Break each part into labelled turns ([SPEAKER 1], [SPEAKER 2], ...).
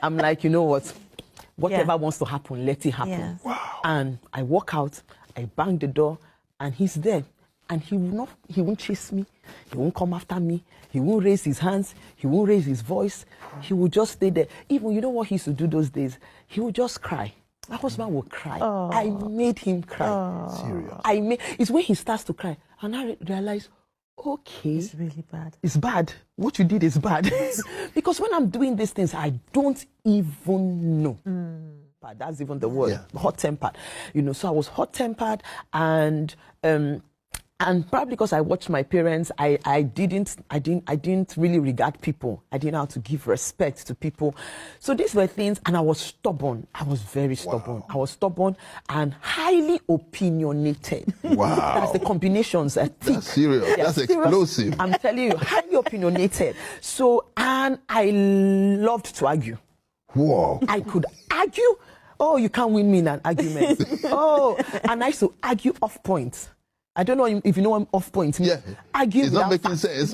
[SPEAKER 1] I'm like, you know what? Whatever wants to happen, let it happen.
[SPEAKER 2] Yes.
[SPEAKER 3] Wow.
[SPEAKER 1] And I walk out, I bang the door, and he's there. And he won't chase me. He won't come after me. He won't raise his hands. He won't raise his voice. He will just stay there. Even, you know what he used to do those days? He would just cry. My husband would cry.
[SPEAKER 2] Oh.
[SPEAKER 1] I made him cry.
[SPEAKER 2] Oh.
[SPEAKER 3] Serious.
[SPEAKER 1] It's when he starts to cry. And I realize, okay.
[SPEAKER 2] It's really bad.
[SPEAKER 1] It's bad. What you did is bad. Because when I'm doing these things, I don't even know. But that's even the word, hot-tempered. You know, so I was hot-tempered, and probably because I watched my parents, I didn't really regard people. I didn't know how to give respect to people. So these were things, and I was stubborn. I was very stubborn.
[SPEAKER 3] Wow.
[SPEAKER 1] I was stubborn and highly opinionated.
[SPEAKER 3] Wow.
[SPEAKER 1] That's the combinations.
[SPEAKER 3] That's serious. That's explosive.
[SPEAKER 1] I'm telling you, highly opinionated. So, and I loved to argue.
[SPEAKER 3] Whoa.
[SPEAKER 1] I could argue. Oh, you can't win me in an argument. And I used to argue off point. I don't know if you know what off point means.
[SPEAKER 3] Yeah.
[SPEAKER 1] Argue
[SPEAKER 3] it's not
[SPEAKER 1] without
[SPEAKER 3] making sense,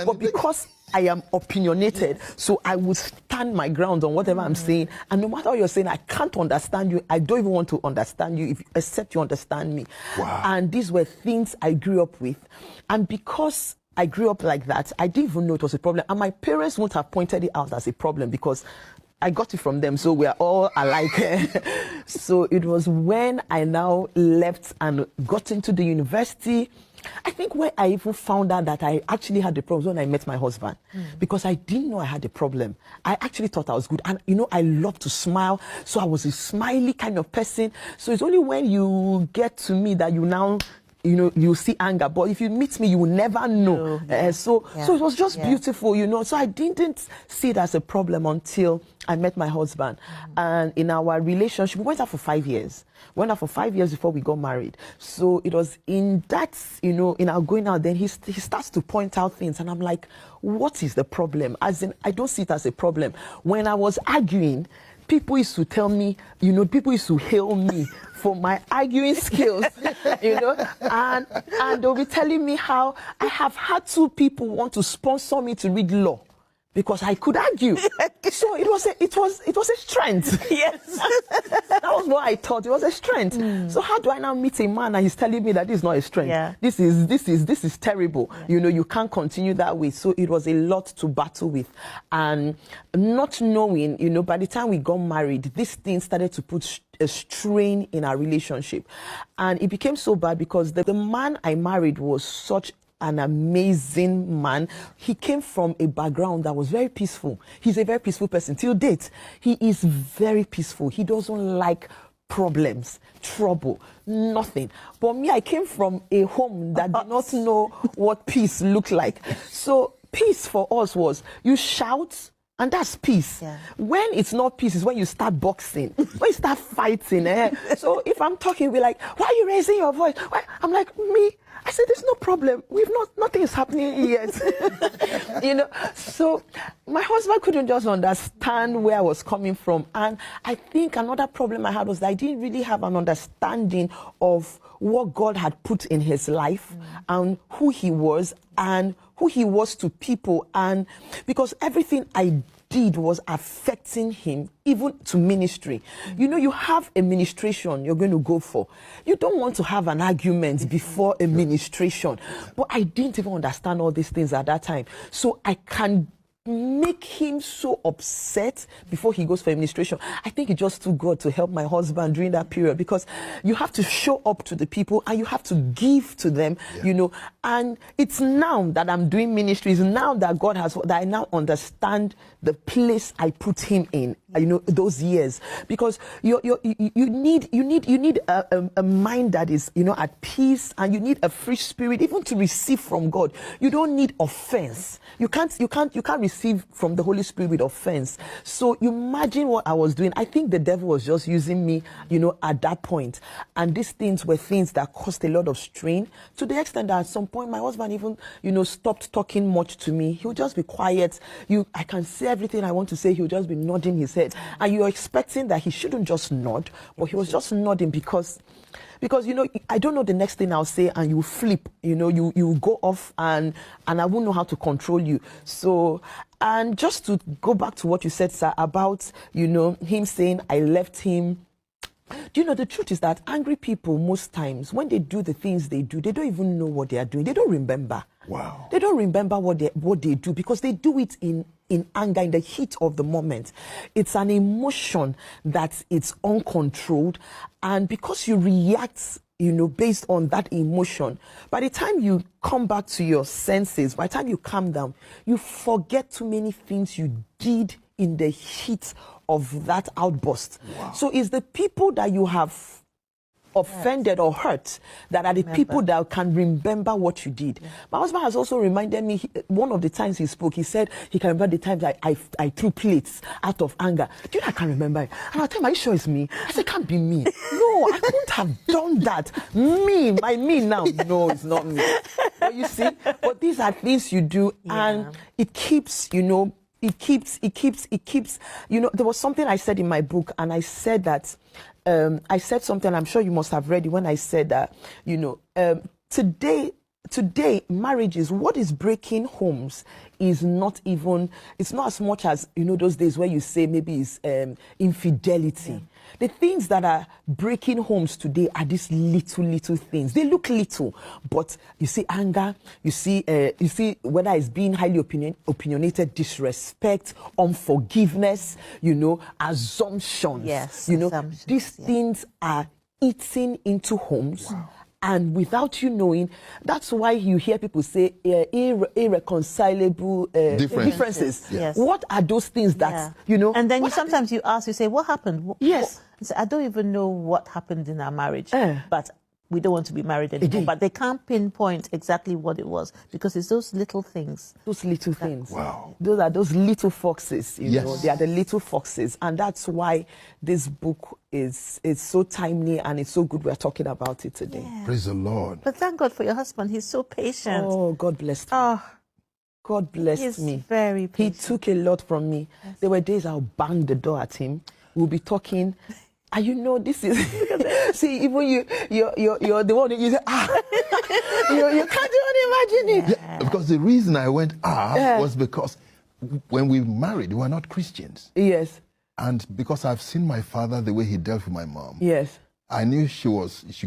[SPEAKER 1] but because I am opinionated, so I would stand my ground on whatever I'm saying. And no matter what you're saying, I can't understand you. I don't even want to understand you except you understand me.
[SPEAKER 3] Wow.
[SPEAKER 1] And these were things I grew up with. And because I grew up like that, I didn't even know it was a problem. And my parents wouldn't have pointed it out as a problem because I got it from them, so we're all alike. So it was when I now left and got into the university. I think where I even found out that I actually had the problem when I met my husband, because I didn't know I had a problem. I actually thought I was good, and you know, I love to smile, so I was a smiley kind of person. So it's only when you get to me that you now, you know, you see anger, but if you meet me, you will never know. So it was just beautiful, you know. So I didn't see it as a problem until I met my husband. And in our relationship, we went out for 5 years. We went out for 5 years before we got married. So it was in that, you know, in our going out, then he starts to point out things. And I'm like, what is the problem? As in, I don't see it as a problem. When I was arguing, people used to tell me, you know, people used to hail me for my arguing skills, you know, and they'll be telling me how I have had 2 people want to sponsor me to read law because I could argue. So it was a strength.
[SPEAKER 2] Yes.
[SPEAKER 1] That was what I thought. It was a strength. So how do I now meet a man and he's telling me that this is not a strength?
[SPEAKER 2] Yeah.
[SPEAKER 1] This is terrible. Yeah. You know, you can't continue that way. So it was a lot to battle with. And not knowing, you know, by the time we got married, this thing started to put a strain in our relationship. And it became so bad because the man I married was such an amazing man. He came from a background that was very peaceful. He's a very peaceful person till date. He is very peaceful. He doesn't like problems, trouble, nothing. But me, I came from a home that did not know what peace looked like. So peace for us was you shout, and that's peace.
[SPEAKER 2] Yeah.
[SPEAKER 1] When it's not peace is when you start boxing, when you start fighting. So if I'm talking, we're like, why are you raising your voice? Why? I'm like, me. I said, there's no problem. Nothing is happening yet. You know, so my husband couldn't just understand where I was coming from. And I think another problem I had was that I didn't really have an understanding of what God had put in his life and who he was to people. And because everything I did was affecting him, even to ministry. You know, you have a ministration you're going to go for. You don't want to have an argument before a ministration. But I didn't even understand all these things at that time. So I can make him so upset before he goes for administration. I think it just took God to help my husband during that period, because you have to show up to the people and you have to give to them, you know. And it's now that I'm doing ministries, now that God has, that I now understand the place I put him in, you know, those years. Because you need a mind that is, you know, at peace, and you need a free spirit even to receive from God. You don't need offense. You can't receive from the Holy Spirit with offense. So you imagine what I was doing. I think the devil was just using me, you know, at that point. And these things were things that caused a lot of strain, to the extent that at some point my husband even, you know, stopped talking much to me. He would just be quiet. I can say everything I want to say. He would just be nodding his head. said. And you're expecting that he shouldn't just nod, but he was just nodding because, you know, I don't know the next thing I'll say, and you flip, you know, you go off, and I won't know how to control you. So, and just to go back to what you said, sir, about, you know, him saying, I left him. Do you know, the truth is that angry people, most times, when they do the things they do, they don't even know what they are doing. They don't remember.
[SPEAKER 3] Wow.
[SPEAKER 1] They don't remember what they do, because they do it in anger, in the heat of the moment. It's an emotion that it's uncontrolled. And because you react, you know, based on that emotion, by the time you come back to your senses, by the time you calm down, you forget too many things you did in the heat of that outburst. Wow. So it's the people that you have offended or hurt that are the people that can remember what you did. Yeah. My husband has also reminded me, one of the times he spoke, he said he can remember the times I threw plates out of anger. Do you know, I can remember it? And I'll tell him, are you sure it's me? I said, it can't be me. No, I couldn't have done that. Me now. No, it's not me. But you see, but these are things you do, and it keeps, you know, it keeps, you know, there was something I said in my book, and I said that, I said something, I'm sure you must have read it, when I said that, you know, today marriages, what is breaking homes is not even, it's not as much as, you know, those days where you say maybe it's infidelity. Yeah. The things that are breaking homes today are these little things. They look little, but you see anger, you see whether it's being highly opinionated, disrespect, unforgiveness, you know, assumptions. Yes, you know, these things are eating into homes. Wow. And without you knowing, that's why you hear people say irreconcilable differences. Yes. What are those things that, you know?
[SPEAKER 2] And then sometimes you ask, you say, what happened?
[SPEAKER 1] Yes.
[SPEAKER 2] I don't even know what happened in our marriage, but we don't want to be married anymore. But they can't pinpoint exactly what it was, because it's those little things.
[SPEAKER 1] Those little things.
[SPEAKER 3] Wow.
[SPEAKER 1] Those are those little foxes, you know. They are the little foxes. And that's why this book is so timely, and it's so good we're talking about it today.
[SPEAKER 3] Yeah. Praise the Lord.
[SPEAKER 2] But thank God for your husband. He's so patient.
[SPEAKER 1] Oh, God bless him.
[SPEAKER 2] Oh,
[SPEAKER 1] God blessed me.
[SPEAKER 2] He's very patient.
[SPEAKER 1] He took a lot from me. Yes. There were days I'll bang the door at him. We'll be talking. And you know, this is, see, even you're the one that you say, you can't even imagine it.
[SPEAKER 3] Yeah, because the reason I went was because when we married, we were not Christians.
[SPEAKER 1] Yes.
[SPEAKER 3] And because I've seen my father, the way he dealt with my mom.
[SPEAKER 1] Yes.
[SPEAKER 3] I knew she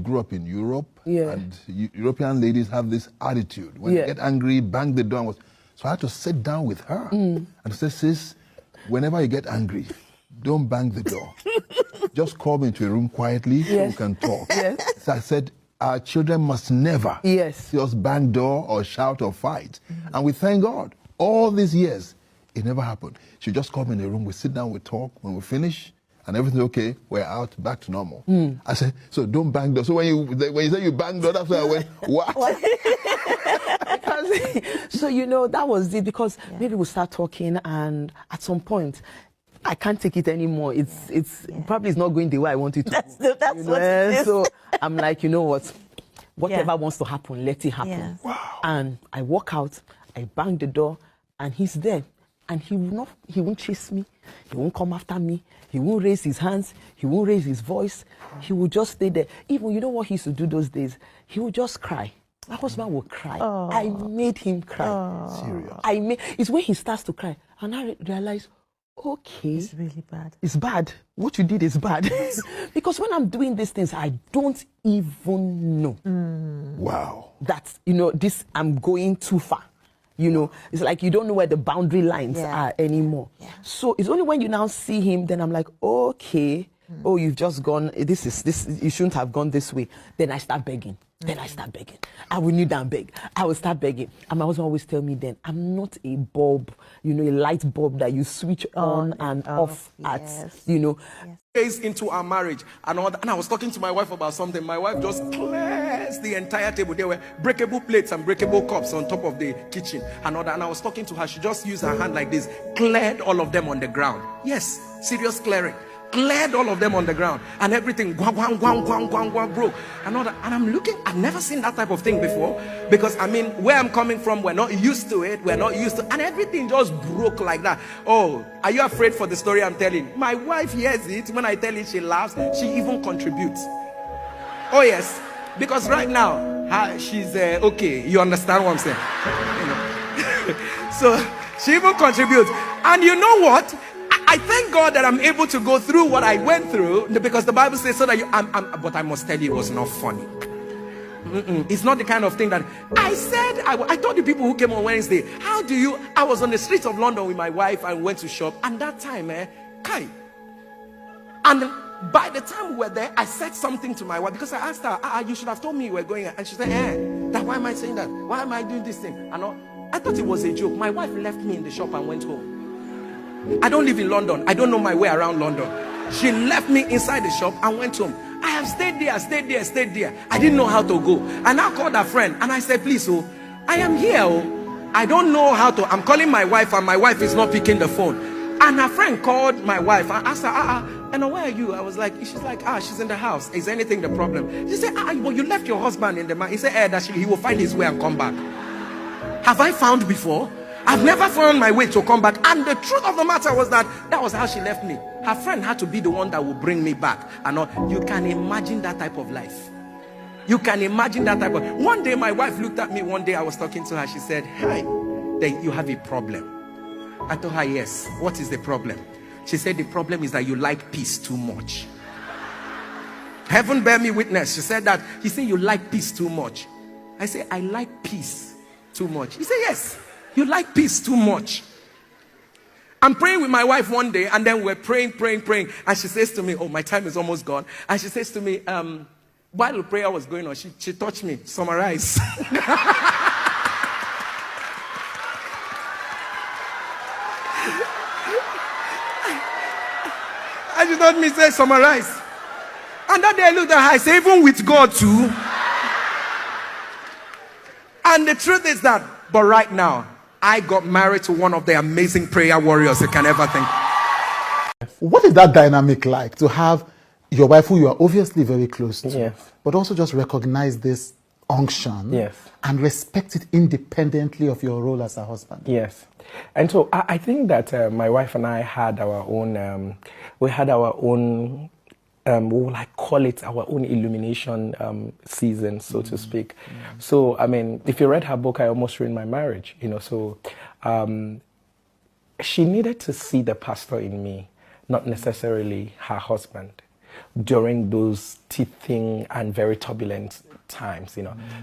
[SPEAKER 3] grew up in Europe. Yeah. And European ladies have this attitude. When they get angry, bang the door. So I had to sit down with her and say, sis, whenever you get angry, don't bang the door. Just call me into a room quietly so we can talk. Yes. So I said, our children must never see us bang door or shout or fight. And we thank God. All these years, it never happened. She just called me in the room, we sit down, we talk. When we finish, and everything's okay, we're out, back to normal. I said, so don't bang door. So when you say you bang door, that's where I went, what?
[SPEAKER 1] Because, so, you know, that was it, because maybe we'll start talking, and at some point, I can't take it anymore. It's probably not going the way I want it to.
[SPEAKER 2] That's what it is.
[SPEAKER 1] So I'm like, you know what? Whatever wants to happen, let it happen.
[SPEAKER 2] Yes.
[SPEAKER 3] Wow.
[SPEAKER 1] And I walk out, I bang the door, and he's there. And he won't chase me. He won't come after me. He won't raise his hands. He won't raise his voice. He will just stay there. Even, you know what he used to do those days? He would just cry. My husband will cry. Oh. I made him cry.
[SPEAKER 3] Oh. Serious.
[SPEAKER 1] It's when he starts to cry. And I realize, okay.
[SPEAKER 2] It's really bad.
[SPEAKER 1] It's bad. What you did is bad. Because when I'm doing these things, I don't even know.
[SPEAKER 3] Wow.
[SPEAKER 1] That, you know, I'm going too far. You know, it's like you don't know where the boundary lines are anymore. Yeah. So it's only when you now see him, then I'm like, okay, oh, you've just gone, this, you shouldn't have gone this way. Then I start begging. Then I start begging. I will kneel down beg. I will start begging. And my husband always tell me then, I'm not a bulb, you know, a light bulb that you switch on and off at, you know.
[SPEAKER 4] Days into our marriage and all that. And I was talking to my wife about something. My wife just clears the entire table. There were breakable plates and breakable cups on top of the kitchen and all that. And I was talking to her. She just used her hand like this, cleared all of them on the ground. Yes, serious clearing. cleared all of them on the ground, and everything guang, guang, guang, guang, guang, guang, broke. And all that. And I'm looking, I've never seen that type of thing before, because I mean, where I'm coming from, we're not used to it. We're not used to, and everything just broke like that. Oh, are you afraid for the story I'm telling? My wife hears it. When I tell it, she laughs. She even contributes. Oh yes, because right now she's okay. You understand what I'm saying? You know. So she even contributes. And you know what? I thank God that I'm able to go through what I went through, because the Bible says so that you. But I must tell you, it was not funny. It's not the kind of thing that I said. I told the people who came on Wednesday, how do you? I was on the streets of London with my wife and went to shop, and that time, Kai. And by the time we were there, I said something to my wife, because I asked her, you should have told me you were going. And she said, why am I saying that? Why am I doing this thing? And I thought it was a joke. My wife left me in the shop and went home. I don't live in London. I don't know my way around London. She left me inside the shop and went home. I have stayed there. I didn't know how to go. And I called a friend and I said, please, I am here. I don't know how to. I'm calling my wife and my wife is not picking the phone. And her friend called my wife and asked her, and where are you? I was like, she's like, she's in the house. Is anything the problem? She said, well, you left your husband in the man. He said, that he will find his way and come back. Have I found before? I've never found my way to come back. And the truth of the matter was that was how she left me. Her friend had to be the one that would bring me back. And you can imagine that type of life. You can imagine that type of. One day my wife looked at me. One day I was talking to her. She said, hi, you have a problem. I told her, yes. What is the problem? She said, the problem is that you like peace too much. Heaven bear me witness. She said that. He said, you like peace too much. I said, I like peace too much. He said, yes, you like peace too much. I'm praying with my wife one day, and then we're praying. And she says to me, my time is almost gone. And she says to me, while the prayer was going on, she touched me. Summarize. And she told me, say, summarize. And that day I looked at her, I said, even with God too. And the truth is that, but right now, I got married to one of the amazing prayer warriors you can ever think.
[SPEAKER 5] What is that dynamic like, to have your wife, who you are obviously very close to,
[SPEAKER 1] yes,
[SPEAKER 5] but also just recognize this unction,
[SPEAKER 1] yes, and
[SPEAKER 5] respect it independently of your role as a husband?
[SPEAKER 1] Yes. And so I think that my wife and I had our own, we will call it our own illumination season, so to speak. So, I mean, if you read her book, I Almost Ruined My Marriage, so she needed to see the pastor in me, not necessarily her husband, during those teething and very turbulent times,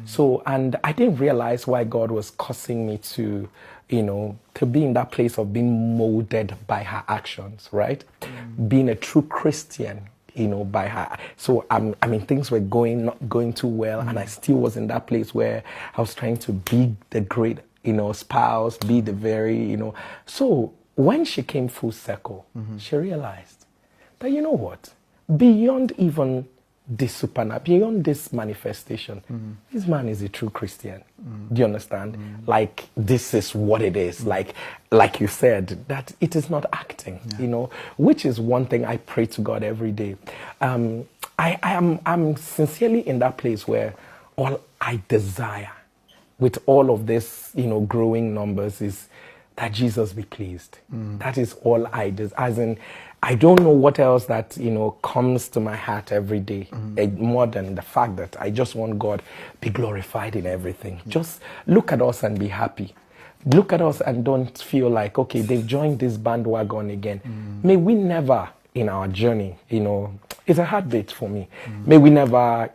[SPEAKER 1] So, and I didn't realize why God was causing me to, to be in that place of being molded by her actions, right? Being a true Christian, by her. So, I mean, things were not going too well, and I still was in that place where I was trying to be the great, spouse, be the very, So, when she came full circle, she realized that, you know what? Beyond even this supernatural, beyond this manifestation, this man is a true Christian. Do you understand? Like, this is what it is. Like you said, that it is not acting, which is one thing I pray to God every day. I'm sincerely in that place where all I desire with all of this, growing numbers is that Jesus be pleased. That is all I desire. As in, I don't know what else that, comes to my heart every day, more than the fact that I just want God be glorified in everything. Just look at us and be happy. Look at us and don't feel like, okay, they've joined this bandwagon again. May we never, in our journey, it's a hard bit for me. May we never,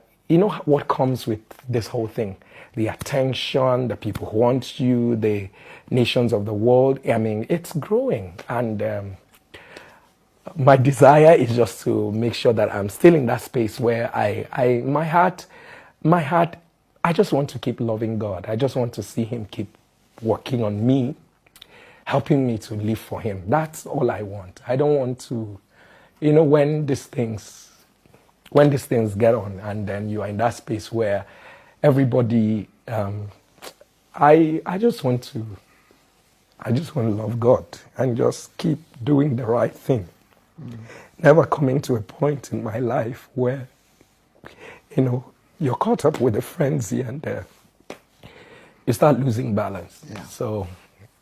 [SPEAKER 1] what comes with this whole thing? The attention, the people who want you, the nations of the world. I mean, it's growing. And my desire is just to make sure that I'm still in that space where my heart, I just want to keep loving God. I just want to see Him keep working on me, helping me to live for Him. That's all I want. I don't want to, when these things get on, and then you are in that space where everybody, I just want to love God and just keep doing the right thing.
[SPEAKER 4] Never coming to a point in my life where, you know, you're caught up with a frenzy and you start losing balance.
[SPEAKER 5] Yeah.
[SPEAKER 4] So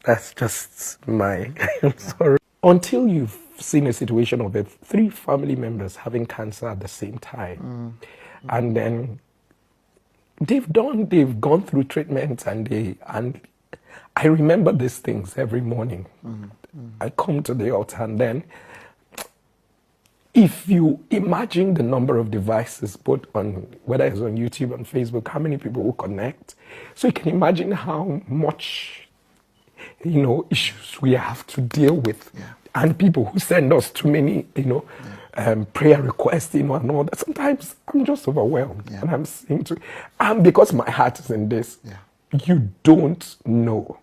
[SPEAKER 4] that's just my, I'm sorry. Until you've seen a situation of 3 family members having cancer at the same time, and then they've gone through treatment, and I remember these things every morning. I come to the altar, and then if you imagine the number of devices, both on, whether it's on YouTube, on Facebook, how many people will connect, so you can imagine how much, you know, issues we have to deal with, and people who send us too many, you know, prayer requests, you know, and all that. Sometimes I'm just overwhelmed, and I'm saying to, and because my heart is in this, you don't know.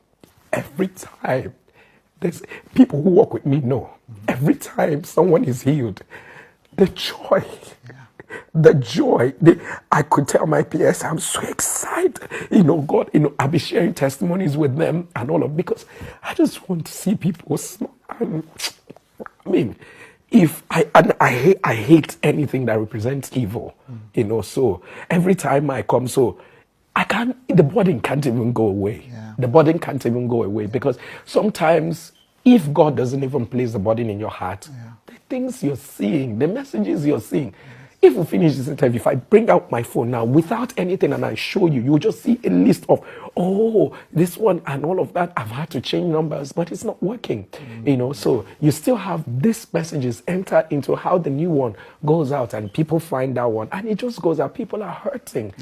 [SPEAKER 4] Every time, there's people who work with me know. Every time someone is healed, the joy, I could tell my peers, I'm so excited. You know, God, you know, I'll be sharing testimonies with them and all of, because I just want to see people smile. I mean, I hate anything that represents evil, you know, so every time I come, so the burden can't even go away. The burden can't even go away, because sometimes if God doesn't even place the burden in your heart, the things you're seeing, the messages you're seeing, if we finish this interview, if I bring out my phone now without anything and I show you, you'll just see a list of, oh, this one and all of that. I've had to change numbers, but it's not working. You know, so you still have these messages enter into how the new one goes out, and people find that one, and it just goes out. People are hurting.